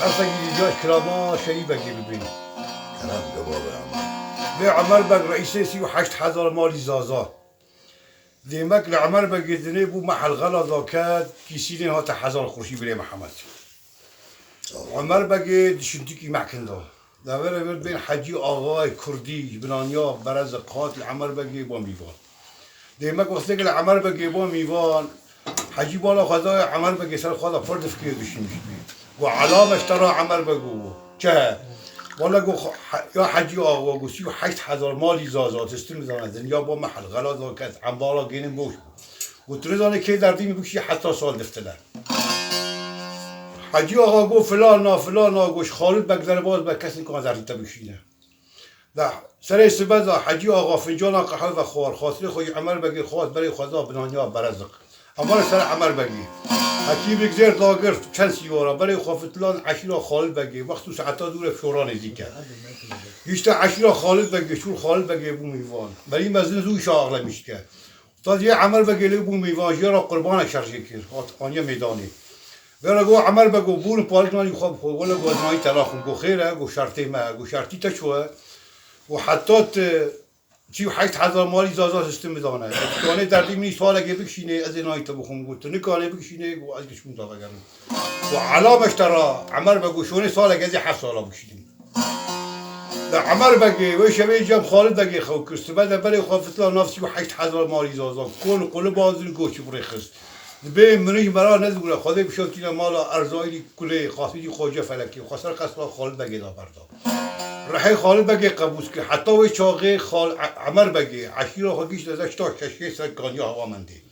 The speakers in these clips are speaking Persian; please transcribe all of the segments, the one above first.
ارسگی جاش کلاما شیعی بگی ببین کرم دو بابا عمر به عمر بگ رئیس 38,000 مالی زازا دیمک لعمر بگ دنه بو محل غلا زاکد کیسینه ها 1000 خورشی بری محمد عمر بگ دشنتی کی معکنده داور بین حجی آقای کردی بنانیا برز قاتل عمر بگ با میوان دیمک وقتی که لعمر بگ با میوان حجی بالا خدای عمر بگ سر خدا فرد فکر بشین و علامش ترى عمر بگو چه والا گو یا حجی آقا گو 38,000 مالی زازات استم میزنه دنیا با محل غلا زاکت عم بالا گینم بوش گو ترزانه که در دیم بکشی حتی سال دفتله حجی آقا گو فلانا گوش خالد بگذره باز به کسی که در دیتا بکشینه ده سر استباده حجی آقا فنجان قهوه و خوار خاطر خوی عمر بگی خواست برای خدا بنانیا برزق اما سر عمر بگی حکی بگذر داگر چند سیوارا برای خوافتلان عشیرا خالد بگی وقت ساعتا دور فشورا نزدیک کرد هیچ عشیرا خالد بگی شور خالد بگی بو میوان برای مزن زوی شاغله میشه تا یه عمر بگی لی بو میوان جرا قربان شرجی کرد آنیا میدانی ولی گو عمر بگو بون پالتمانی خواب خود ولی گو ازمایی تلاخون گو خیره گو شرطی ما گو شرطی تشوه و حتی 38,000 مالی زازا سیستم میدانه کنه در دیمی سوال اگه بکشینه از اینایی تا بخون گفت نکنه بکشینه گو از کشون تا بگرم و علامش ترا عمر بگو شونه سال اگه از 7 سالا بکشیدیم در عمر بگی و شبه جم خالد بگی خو کرست بعد برای خوافتلا نفس 38,000 مالی زازا کل قلب بازن گوشی برخست به منش مرا نزگوله خدا بشود که مالا ارزایی کلی خاصی خوجه فلکی خسر قصلا خالد بگی دا بردا رحی خالد بگی قبوس که حتی وی چاقه عمر بگی عشیره خودیش ازش تا ششکه سرکانی هوا مندی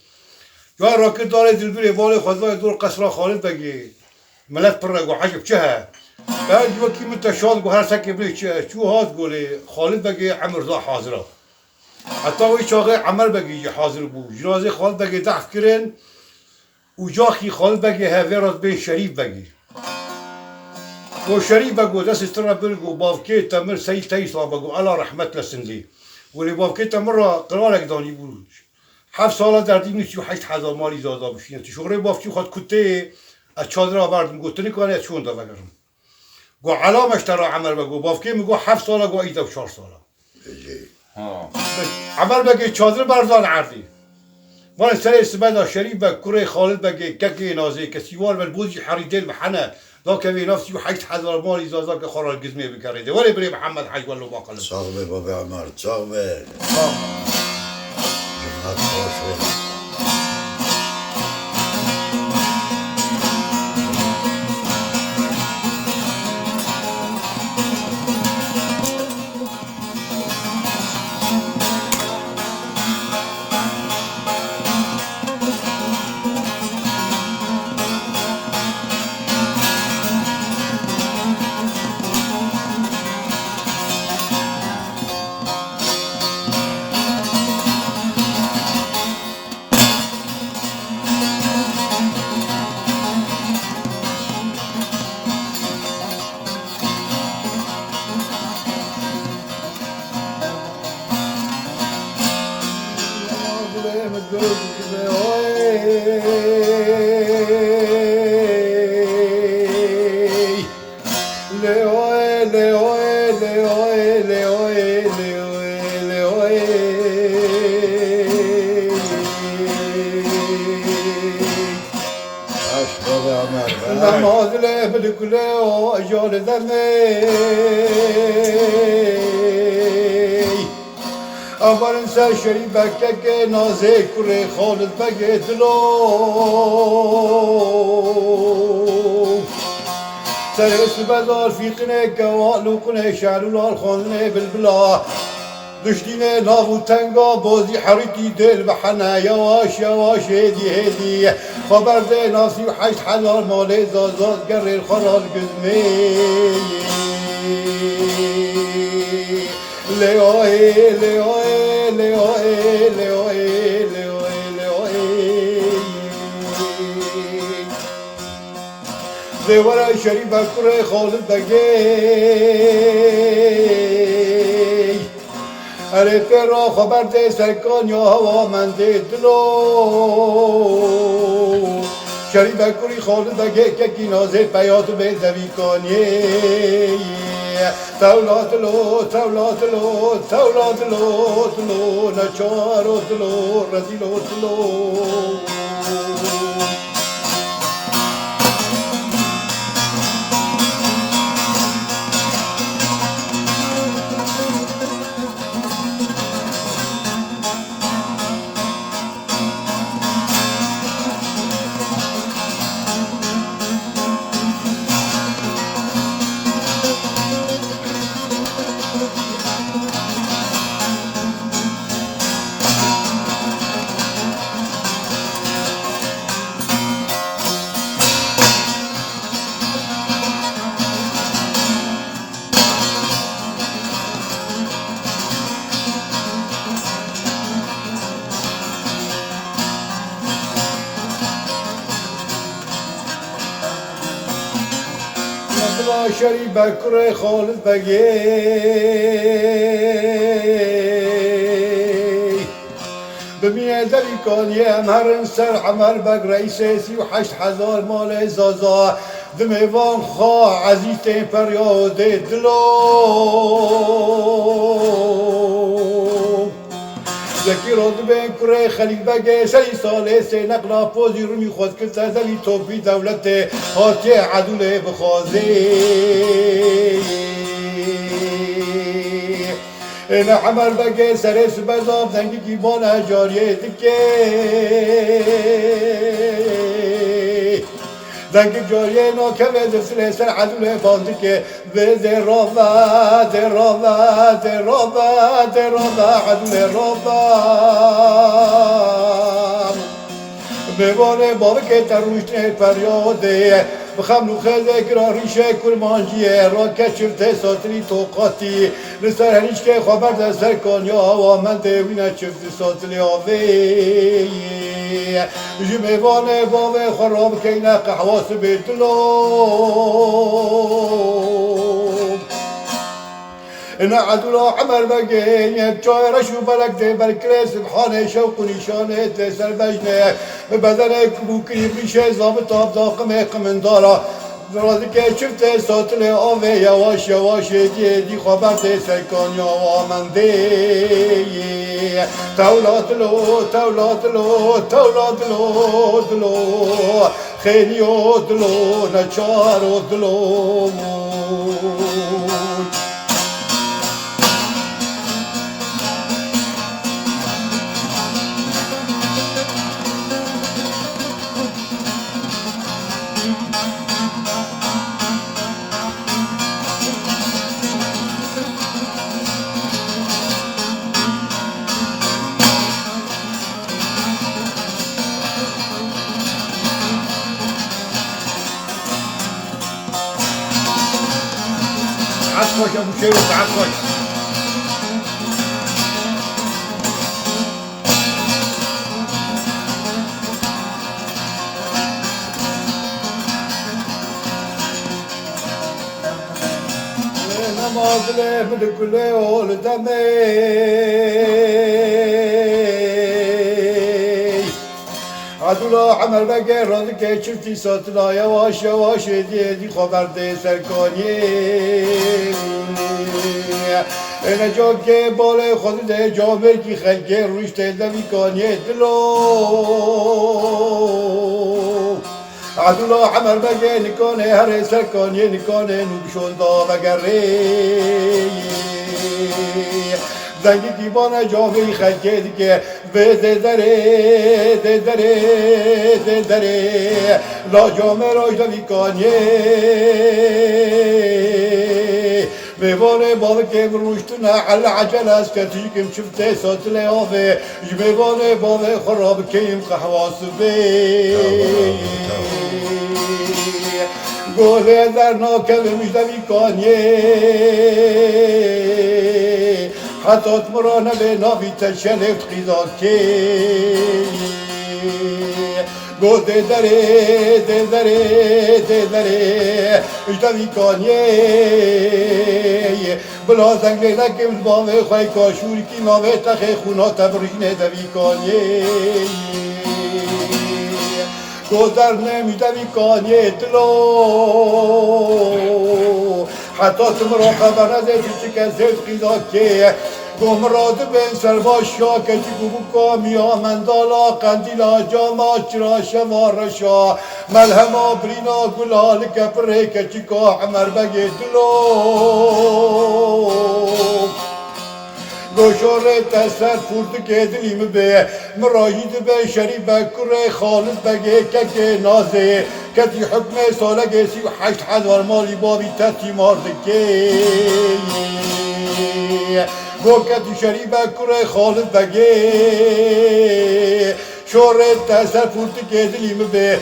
یا راکت داره دلبیر وال خدا دور قصر خالد بگی ملت پر رگو عجب چه بعد وکی متشاد گو هر سکی بلی چو هات گولی خالد بگی عمر دا حاضره حتی وی چاقه عمر بگی حاضر بود جنازه خالد بگی دعف کرن و جاخی خالد بگی هفه راز بین شریف بگی و شریف بگو دست استرا بلگو بافکی تمر سیل تیسا بگو الله رحمت لسندی ولی بافکی تمر را قرارک دانی بود 7 ساله در دیم 38,000 مالی زادا بشینه تو شغل بافکی خود کته از چادر آوردم گفت نکنه چون دا بگرم گو علامش ترا عمر بگو بافکی میگو 7 ساله گو ایده 4 ساله عمر بگی چادر بردان عردی من سر استباده شریف بگ کره خالد بگی ککی نازی کسیوار من بوزی حریدل محنه دا کمی نفسی 38,000 مالی زازا که خورال گزمی بکرده ولی بری محمد حج ولو باقلم چاق بابا عمر چاق جمعت خوش نماز لبد كله وأجال ذمي أول إنسان شريبك كك نازي كره خالد بقي دلو سرس بدار في قنه كوال وقنه شعلو الخانه بالبلا دشتینه ناو تنگا بازی حریتی دل بحنه یواش هدی خبر ده ناسی 8,000 مال زازاد گر خرال گزمی دیوار شریف کره خالد بگی اره را خبر ده سرکان یا هوا من ده دلو شریف کری خالد بگه که کی نازه بیات به دویکانی تولات لو تولات لو تولات لو تلو نچارت لو رزیلت لو شریف بکر خالد بگی ببینه دویکانی امهرن سر عمل بگ رئیس 38,000 مال زازا دمیوان خواه عزیز پریاد دلو زکی راد بین کره خلیل بگه 3 ساله سه نقلا پوزی رو میخواد که تزوی توفی دولت حاتی عدول بخوازی این عمر بگه سر سبزاب دنگی گیبان جاریه دکه دنگی جاریه ناکوه دفسل سر عدول بانده که وزه رابا عدول رابا ببانه بابا که تروشنه پریاده بخم نوخه کرا ریشه کرمانجیه را که چفته ساتری توقاتی لسر هنیش که خبر در سر کانیا و من دوینه چفته ساتری آوی جمعوانه بابا خراب که اینه قحواس بیدلو إن عدولا عمر بقين جاي رشو بلك دي بالكريس بحانه شوق نشانه تسر بجنه بدنك بوكري بشي ضابط ضاقم من دارا درازك شفت صوت لي اوه يواش يواش دي خبر تسر كان يا ومن دي تولات لو خيريوت لو نچاروت لو عفوك يا ابو شيخ عفوك نماز له من كل يوم دمي عدولا عمل بگه راده که چفتی ساتلا یواش یواش دی خبر ده سرکانی این جا که بال خود ده جامر کی خلقه روش ده دویکانی دلو عدولا عمل بگه نکانه هر سرکانی نکانه نوبشون دا بگره زنگی دیوانه جامعی خلقه دیگه به دره لا جامعه راج دویکانیه میوانه بابا که روشتونه علا عجل است که تیکم شفته ساتله آفه میوانه بابا خراب کهیم قحواس بی گوله در ناکه مجدوی کانیه حتی مرانه به ناوی تشلفت قیدان که گو دره اجدوی کانیه بلا زنگ لکم بامه خواه کاشوری کی نامه تخه خونا تبرینه دوی کانیه گذر نمیدوی کانی دلو حتی تم را خبر نداری چه کسی قیدا که گمراد بین سرباشا که چی گوبو کامیا مندالا قندیلا جاما چرا شوارشا ملهما برینا گلال کپره که چی که عمر بگی دلو گوشوره تسر پورد که دلیم به مراهید به شریب کره خالص بگه که نازه کتی حکم سالگه 38,000 مالی بابی تتی ماردکه گو کتی شریب کره خالص بگه شوره تسر پورد که دلیم به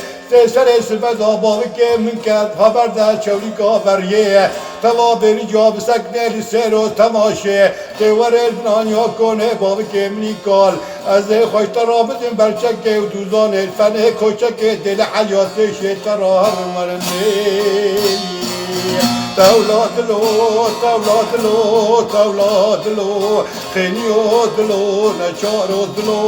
سر سبد آباوی که من کرد خبر در چولی که بریه توا بری جاب سکنه سر و تماشه تیور البنانیا کنه باوی که منی کال از خوشتر آبدن برچکه و دوزان الفنه کچکه دل حیاتشه ترار مرمی تولادلو تولادلو تولادلو خینیودلو نچارودلو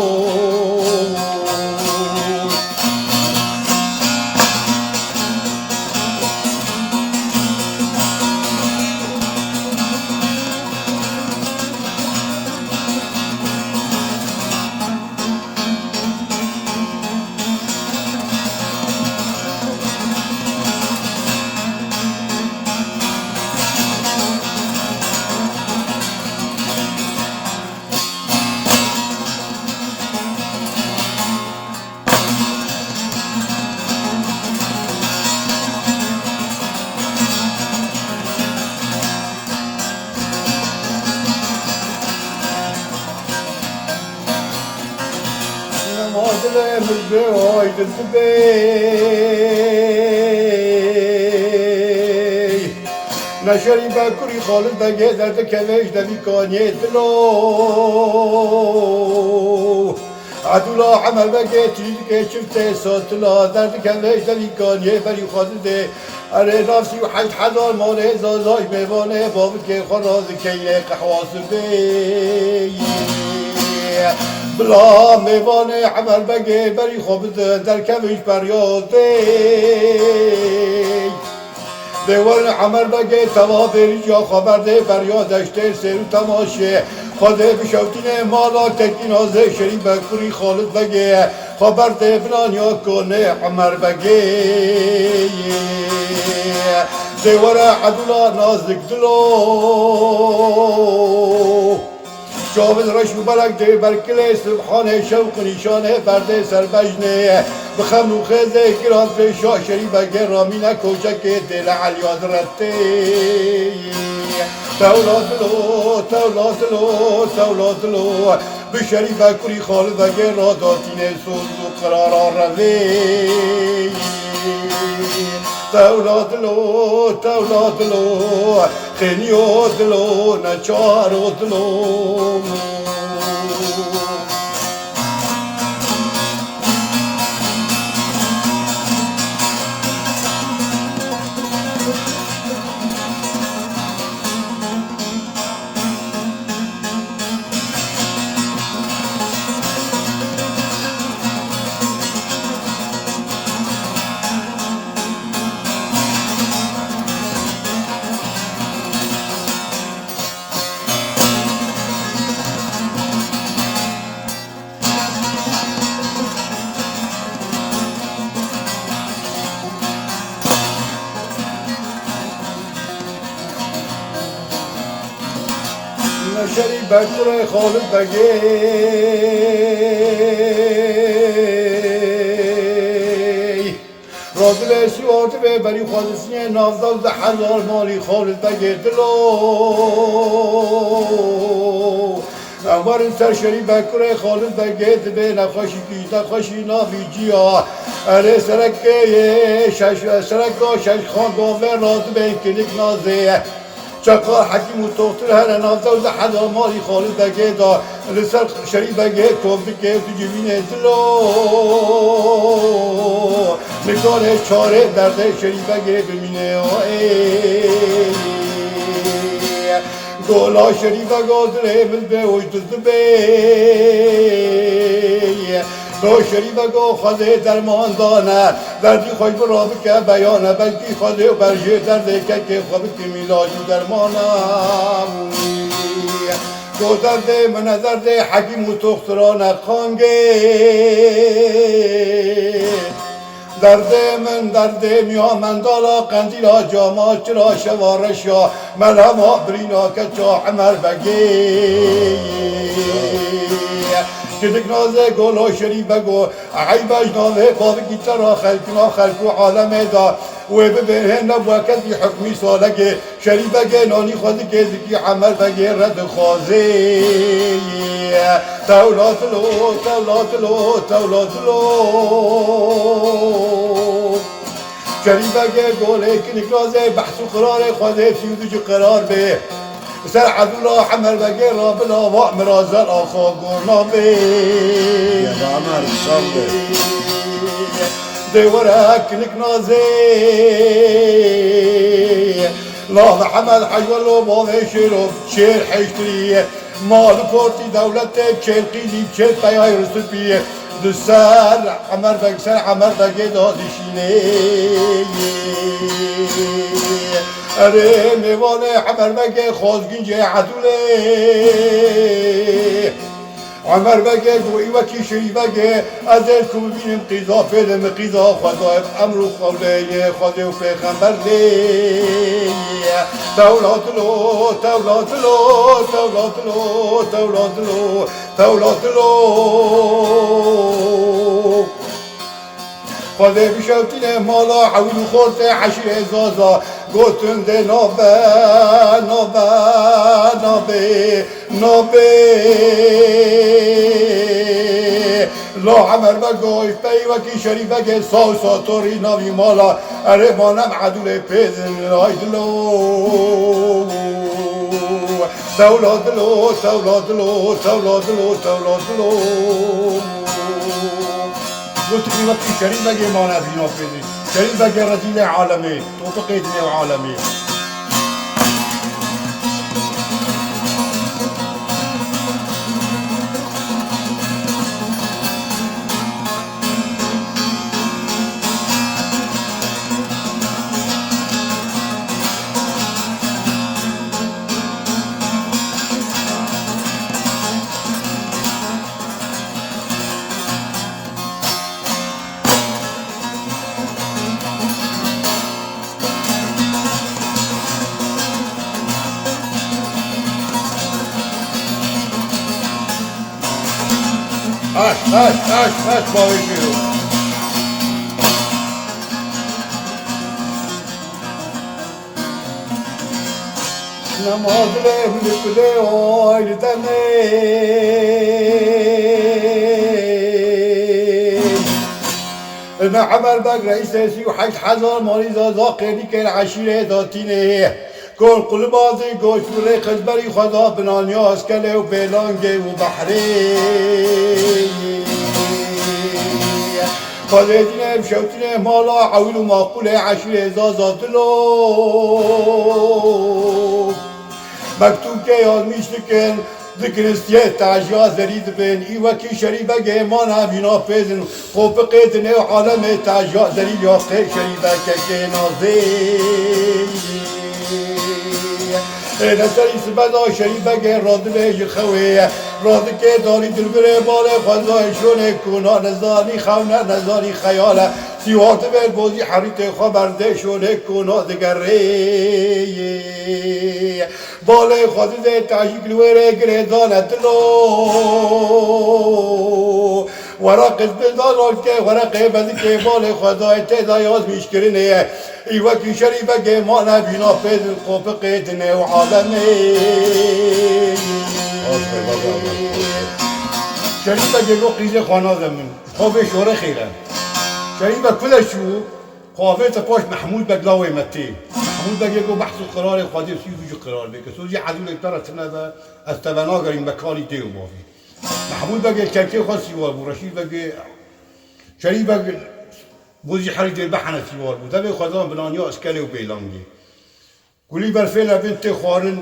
Madremiz be oydısı bey Neşeri bekuri Halid de gezerdi keveş de bir kaniyetlo Adula amel ve getirdi ki çifte satla derdi keveş de bir kaniyet beri Halid de اره نفسی و 8,000 مال زازای میوانه بابی که خراز که قحواس بی بلا میوانه عمل بگه بری خوب در کمش بریاده دیوان عمل بگه توا بری جا خبر ده بریادشته سرو تماشه خواده بشوتین مالا تکی نازه شری بکوری خالد بگه خبر ده بنانیا کنه عمل بگه دیوان عدولا نازک دلو جاوز رشو بلک ده برکله سبحانه شوق نشانه برده سربجنه بخم و خزه گران پیشا شری بگه رامینه کوچک دل علیاد رته تولادلو تولادلو تولادلو بشری بکوری خالد بگه را داتینه سوز و قرارا روی تولادلو تولادلو خینیودلو نچارودلو نشری بکره خالد بگه رادل سوارد به بری خالصینه نافدال ده 1000 مالی خالد بگه دلو اموارن سرشری بکره خالد بگه دبه نخوشی کی نخوشی نافی جیا اره سرکه سرکا شش خان گاوه راد به کنک نازه چقار حکیم و توختر هر نافده و زحدا مالی خالد بگه دا لسر شری بگه کوفت که تو جمین دلو نکاره چاره درده شری بگه بمینه گولا شری بگه دره مل به وجدد بی تو شریف گو خواده درمان دانه دردی خوش برا بکه بیانه بلکی خواده و برژه درده که خواب که میلاج و درمانم تو درده من درده حکیم و تختران خانگه درده من درده میا من دالا قندیلا جاما چرا شوارشا ملهما برینا کچا عمر بگی کدک نازه گولا شریف بگو عیباج نازه بابکی ترا خلقنا خلقو عالم دا و ببینه نبوا کسی حکمی سالگه شریف بگه نانی خود که زکی عمر بگه رد خوازه تولات لو تولات لو تولات لو شریف بگه گوله کنک نازه بحث و قرار خوازه سیودو قرار به سر عدولا عمر بگه را بلا و مرازل آخا گورنا بی یا عمر صبر دوره کنک نازه لا محمد حجولو بابه شیرو شیر حشتری مال پورتی دولت چل قیلی چل پیای رسول بیه دو سر عمر بگه دادشینه اره میوانه عمر بگه خوازگینجه عدوله عمر بگه گویی وکی شریف بگه از دل که ببینیم قیضا فیلم قیضا خدا امر و قوله خدا و پیغمبر لی تولات لو تولات لو تولات لو تولات لو تولات لو خدا بشوتینه مالا حول خورت عشیر ازازا گوتن ده نابه نابه نابه نابه لا عمر بگوی پی وکی شریف بگه ساو ساتوری ناوی مالا اره مانم عدول پیزن رایدلو تولادلو تولادلو تولادلو تولادلو گوتنی وقتی شریف بگه ما نبینا پیدی شریف بگه رزیل عالمی تو قیدنی و عالمی اش باوی شروع نماز لکده آیل دمه نه عمر بگ رئیس 38,000 مالی زازا قیدی که عشیره داتینه کل قلبازی گوشوره خزبری خدا بنانیاز کله و بیلانگه و بحری خالدینه بشوتینه مالا عویل و ماقوله عشیره زازاتلو مکتوب که یاد میشتکن ذکرستیه تعجیه زرید بین ای وکی شریبه گه مانا بینا پیزن خوب قیدنه و عالم تعجیه زرید یا قیق شریبه که نازه نسری سبدا شریفه که رادله خویه راده که داری دلبره باله خوزای شونه کنا نزانی خونه نزانی خیاله سیوات بل بوزی حریت خبرده شونه کنا دگره باله خوزه تعجیق لوره گریزانت لو ورق البلدان که ورق بذکه باله خوزای تدایاز میشکرینه ای وکی شریفه که ما نبینا پیدن خوب قیدنه و عالمه شریفه که رو قیزه خانه زمین خواب شوره خیره شریفه کلشو خوابه تپاش محمود بگلاوی متی محمود بگه گو بحث و قرار خواهده سیوجو قرار بگه سوزی عدول اکتر تنبه از تبناگرین بکانی دیو بافی محمود بگه چرکه خواه سیوار بود رشید بگه شریف بگه بوزی حرید البحنة سیوار بود دبه خوزان بنانیا اسکله و بیلانگی کلی برفیل بنت خوارن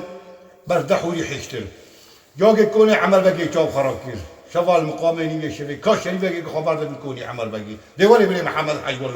بردحوری حشتر جاگه کنه عمل بگه چاو خراب کر شوال مقام نیوی شوی کاش شریف بگی که خبر داد میکنی عمر بگی دیوانی بری محمد حج والله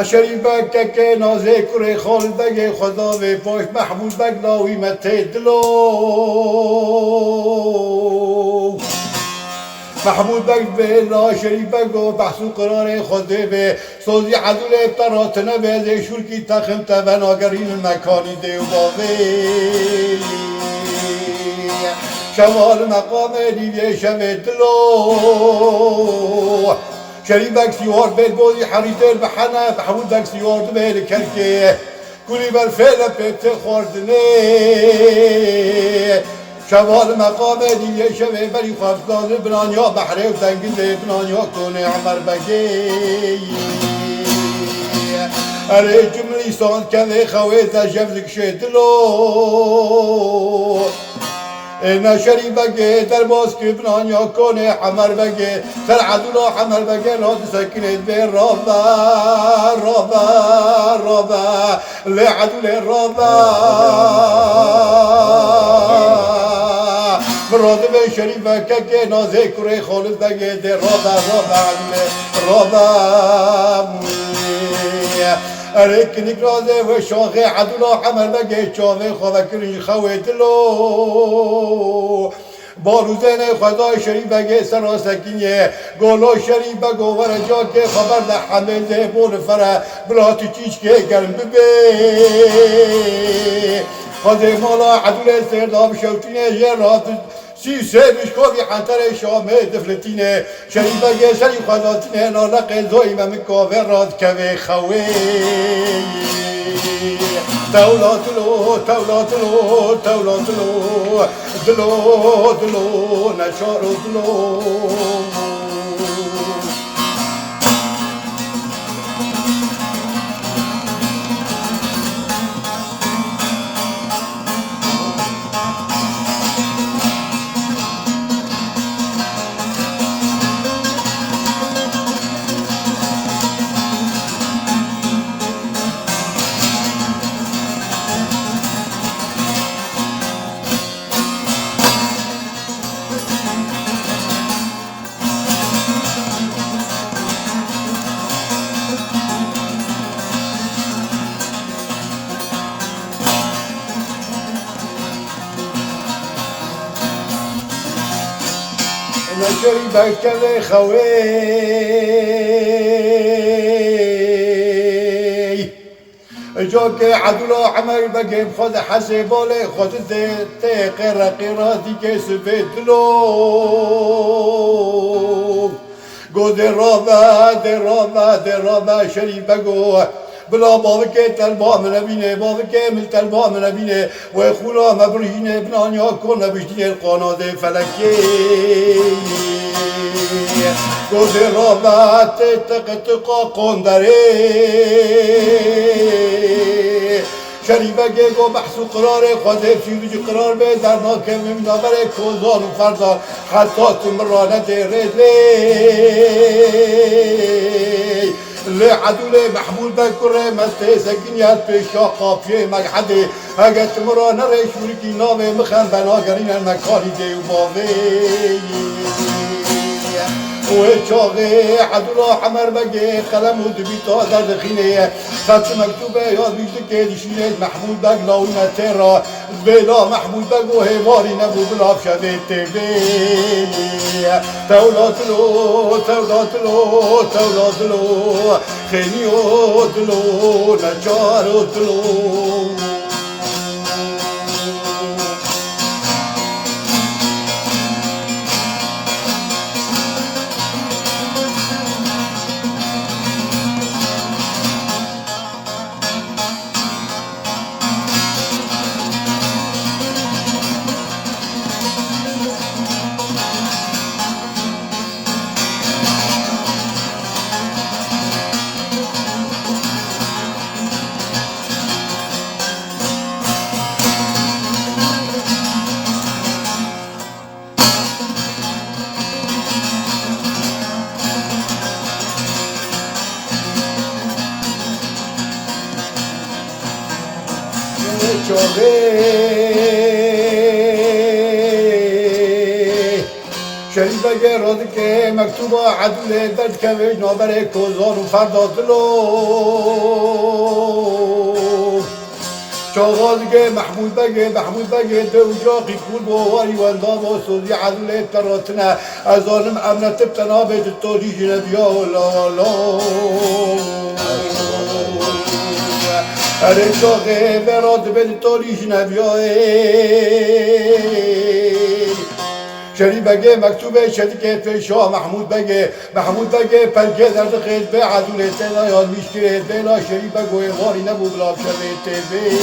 نشری بک که نازه کره خال بگه خدا به پاش محمود بگ لاوی مته دلو محمود بگ به ناشری بگ و بحثو قرار خوده به سوزی عدول ابترات نبیده شرکی تخم تبناگرین المکانی دیو باقی شمال مقام دیوی شم دلو شریف بک سیوار بیل بودی حریتر بحنا محمود بک سیوار دو بیل کرکه کلی بر فعل پیت خوردنه شمال مقام دیوی شم بری خواستگاز بنانیا بحره و دنگل بنانیا کنه عمر بگی اره جملی ساند کنه خویت جفزک شدلو نشری بگه در باز که بنانیا کنه عمر بگه سر عدولا عمر بگه راد سکنه به رابا لعدول رابا براد به شریف که نازه کره خالد بگه ده رابا اره کنیک رازه و شاخه عدولا عمل بگه چاوه خواه کرنج خواه دلو باروزن خدای شریف بگه سرا سکینه گولا شریف بگو ورجا که خبر ده حمده بون فره بلاتی چیچ که گرم ببه خواهده مالا عدول سرداب شوتینه یه رات سی سیبش کوی حنتر شامه دفلتینه شریف بگه سری خداتینه نالق زوی ممکاوه راد که خوی تولاتلو دلو نشارو دلو نشری بکه خوی جا که عدولا عمل بگه خود حسیباله خود ده قراتی که سبدلو گو ده رابا شریف بگو بلا بابا که تلبا منبینه بابا که مل تلبا منبینه و خولا مبرهینه بنانیا کن نبشتین القاناده فلکی گوز رابط تقتقا قندره شریفه که گو بحثو قرار خواده فیروجی قرار به در ناکم منابر کوزان و فردا حتی تمرانه درد لعدول محمود بکره مسته سکینیت پیشا قافیه مقعده اگه تمرانه ریشوری نام مخن بناگرین المکانی دیو باوی و چاقه عدولا حمر بگه قلم و دبیتا در دخینه خط مکتوبه یاد بیشته که دیشینه محمود بگ لاونه تیرا بلا محمود بگ و هیواری نبو بلاب شده تیبه تولاتلو خیلی و دلو نچار و دلو شریف اگه راده که مکتوب عدل درد که ویج نابر کوزان و فردادلو چاغاز که محمود بگه دو جاقی کول بواری واندام و سوزی عدل تراتنه از آنم امنت بتنابه دتوری جنبیا و لالا اره چاقه براد به دتوری جنبیا شریف بگه مکتوبه شدی که شاه محمود بگه پلکه درد خیل به عدول تیلا یاد میشکره تیلا شریف بگه غاری نبو بلاب شده تیبه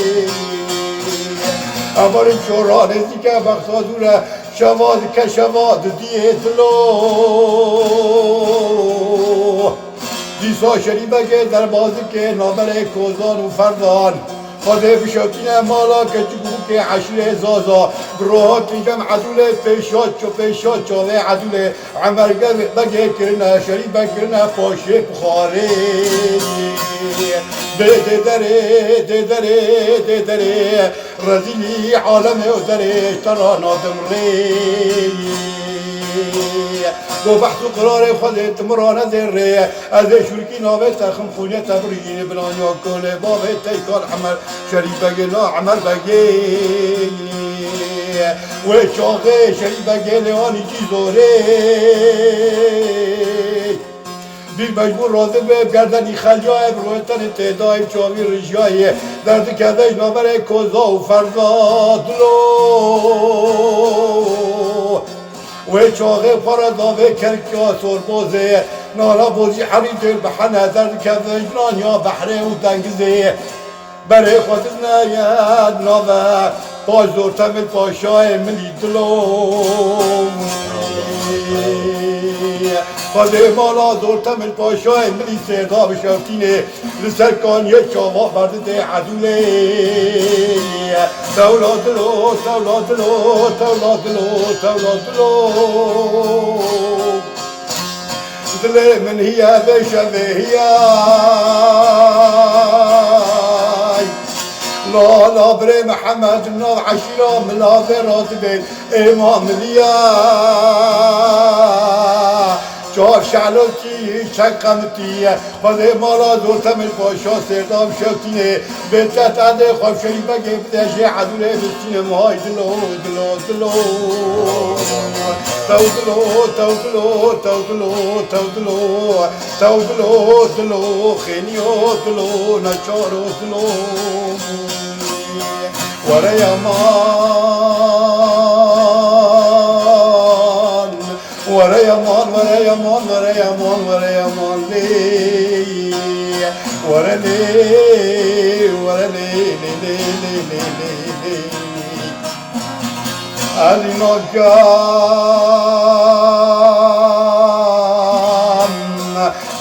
امار چورا نزدی که بخصا دوره شواد که شواد دیه دلو دیسا شریف بگه در بازی که نامر کوزان و فردان خاده بشاکین مالا که چگو که عشر زازا بروهات اینجام عدول پیشات چاوه عدول عمرگه بگه کرنه شریف بگرنه پاشه بخاره دره رزیلی عالم دره ترا نادم ری دو بحث و قرار خودت مرانه ذره از شرکی ناوه تخم خونیه تبرین بلانیا کل بابه تیکار عمر شریف بگه لا عمر بگه و چاقه شریف بگه لیانی چی زوره بیر مجبور راضی به گردنی خلیای برویتن تعدای چاوی رجای درد کدهش نابر کوزا و فردادلو و چاقه پردابه کرکیا سربازه نالا بوزی حریجل بحنه درد کدهش نانیا بحره و دنگزه برای خودت نید ناوه باز دورتم پاشای ملی دلو خاله مالا دورتم الپاشای ملی سردا بشافتینه لسرکان یک چاوا برده عدوله تولادلو دل من هي بشبه هي لا بري محمد النار عشيرة من لا براتبه امام ليا جار شعلوتی شقمتی خاله مالا دورتم الپاشا سردام شاکتینه بهتت عده خواب شریفه گفته شه عدوله بستینه مهای دلو دلو خینیو دلو نچارو دلو وره یمان لی وره لی علی ناگم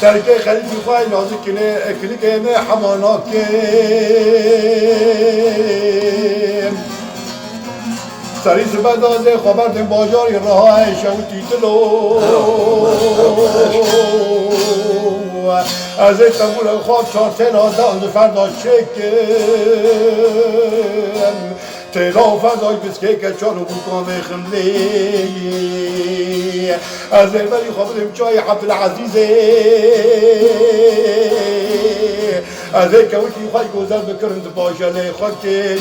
ترکه خلیفی خواهی نازی کنه کنه حماناکم سری زبدازه خبرتن باجاری راه شوتی دلو از تمول خواب چار تلا داند فردا شکم تلا و فردای بسکه که چانو بکن خملی از ولی خبرم چای عبدالعزیزه از کوکی خواهی گذر بکرند باشه خاکن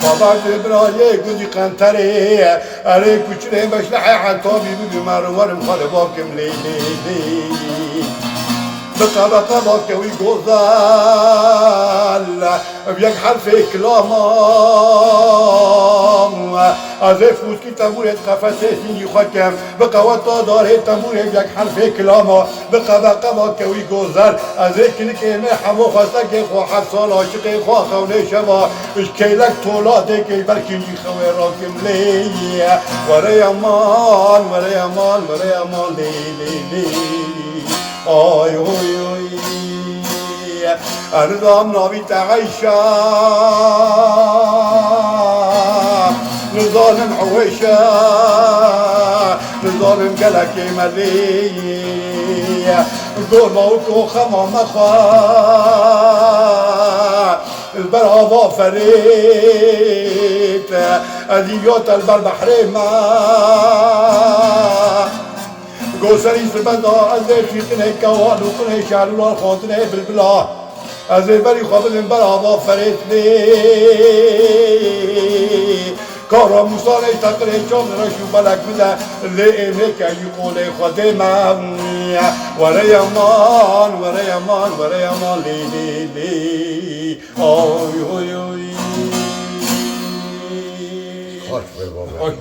خبرت برایه گوزی قنطره اره کچره مشلحه حتابی بگی مروارم خاله باکم لیلی بقى كوي جوزال بيك حرف كلام ازف موسكي تمور قفسي خكم بقى وطا دار تمور بيك حرف كلام بقى كوي جوزال ازف كلمه حمو خاصك خو حصل عاشق خو خونه شما اش كيلك طولاتك بركي خوي راكم لي ورا يمان لي آی اردام ناوی تعیشا نظالم عویشا نظالم گلکی ملی دور موتو خمام خوا البر فريت أذيوت البر بحري ما قوسري سبدا أزي في قني كوان وقني شعلو الخوتني بالبلا أزي بري خوابل البر فريت لي كارا موسى تقري جون رشو بلك بدا لإنك يقول خدمة وريمان وريمان وريمان لي لي لي أوي أوي أوي خوش به بابا